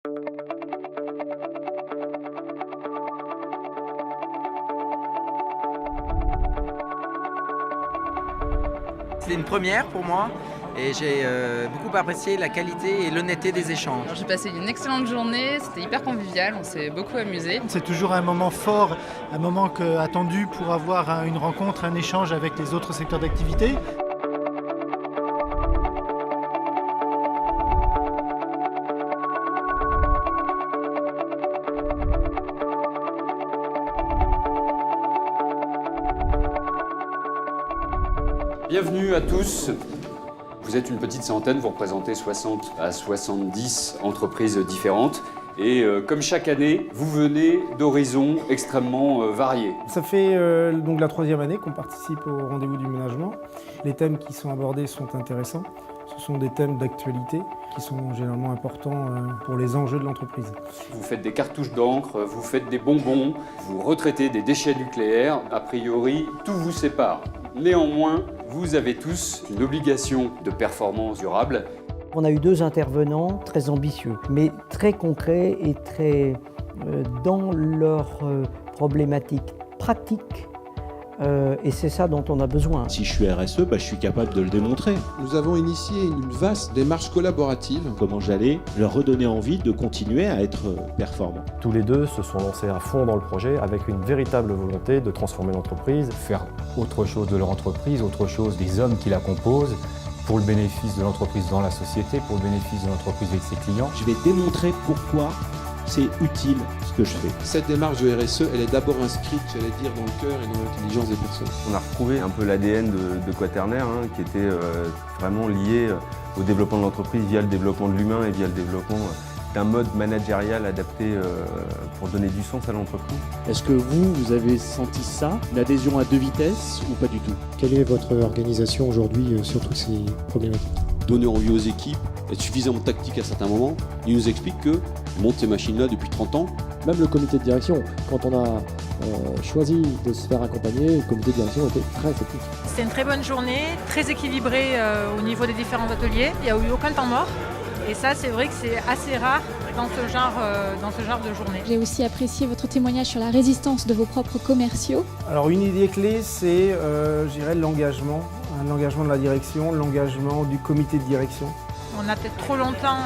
C'est une première pour moi et j'ai beaucoup apprécié la qualité et l'honnêteté des échanges. J'ai passé une excellente journée, c'était hyper convivial, on s'est beaucoup amusé. C'est toujours un moment fort, un moment attendu pour avoir une rencontre, un échange avec les autres secteurs d'activité. Bienvenue à tous. Vous êtes une petite centaine, vous représentez 60 à 70 entreprises différentes. Et comme chaque année, vous venez d'horizons extrêmement variés. Ça fait donc la 3e année qu'on participe au rendez-vous du ménagement. Les thèmes qui sont abordés sont intéressants. Ce sont des thèmes d'actualité qui sont généralement importants pour les enjeux de l'entreprise. Vous faites des cartouches d'encre, vous faites des bonbons, vous retraitez des déchets nucléaires. A priori, tout vous sépare. Néanmoins, vous avez tous une obligation de performance durable. On a eu 2 intervenants très ambitieux, mais très concrets et très dans leurs problématiques pratiques. Et c'est ça dont on a besoin. Si je suis RSE, je suis capable de le démontrer. Nous avons initié une vaste démarche collaborative. Comment j'allais leur redonner envie de continuer à être performants. Tous les deux se sont lancés à fond dans le projet avec une véritable volonté de transformer l'entreprise, faire autre chose de leur entreprise, autre chose des hommes qui la composent, pour le bénéfice de l'entreprise dans la société, pour le bénéfice de l'entreprise avec ses clients. Je vais démontrer pourquoi c'est utile ce que je fais. Cette démarche de RSE, elle est d'abord inscrite, j'allais dire, dans le cœur et dans l'intelligence des personnes. On a retrouvé un peu l'ADN de Quaternaire, qui était vraiment lié au développement de l'entreprise via le développement de l'humain et via le développement d'un mode managérial adapté pour donner du sens à l'entreprise. Est-ce que vous avez senti ça, une adhésion à 2 vitesses ou pas du tout? Quelle est votre organisation aujourd'hui sur toutes ces problématiques? Donner envie aux équipes, être suffisamment tactique à certains moments. Il nous explique que monte ces machines-là depuis 30 ans. Même le comité de direction, quand on a choisi de se faire accompagner, le comité de direction était très sceptique. C'était une très bonne journée, très équilibrée au niveau des différents ateliers. Il n'y a eu aucun temps mort. Et ça, c'est vrai que c'est assez rare dans ce genre de journée. J'ai aussi apprécié votre témoignage sur la résistance de vos propres commerciaux. Alors une idée clé, c'est je dirais l'engagement de la direction, l'engagement du comité de direction. On a peut-être trop longtemps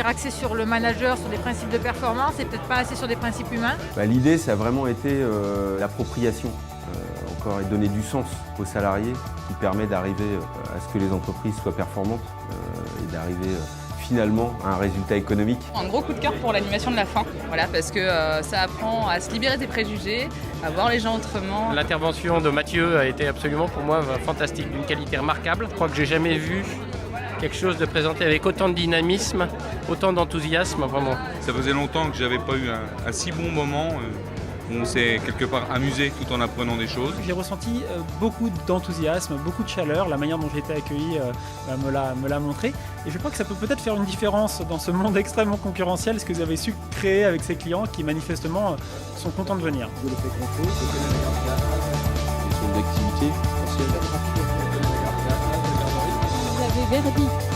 axé sur le manager, sur des principes de performance et peut-être pas assez sur des principes humains. L'idée, ça a vraiment été l'appropriation, et donner du sens aux salariés qui permet d'arriver à ce que les entreprises soient performantes et d'arriver finalement à un résultat économique. Un gros coup de cœur pour l'animation de la fin, parce que ça apprend à se libérer des préjugés, à voir les gens autrement. L'intervention de Mathieu a été absolument pour moi fantastique, d'une qualité remarquable. Je crois que j'ai jamais vu quelque chose de présenté avec autant de dynamisme, autant d'enthousiasme, vraiment. Ça faisait longtemps que j'avais pas eu un si bon moment. On s'est quelque part amusé tout en apprenant des choses. J'ai ressenti beaucoup d'enthousiasme, beaucoup de chaleur. La manière dont j'ai été accueilli me l'a montré. Et je crois que ça peut peut-être faire une différence dans ce monde extrêmement concurrentiel, ce que vous avez su créer avec ces clients qui manifestement sont contents de venir. Je le fais compter, c'est son activité essentielle. Vous avez Verdi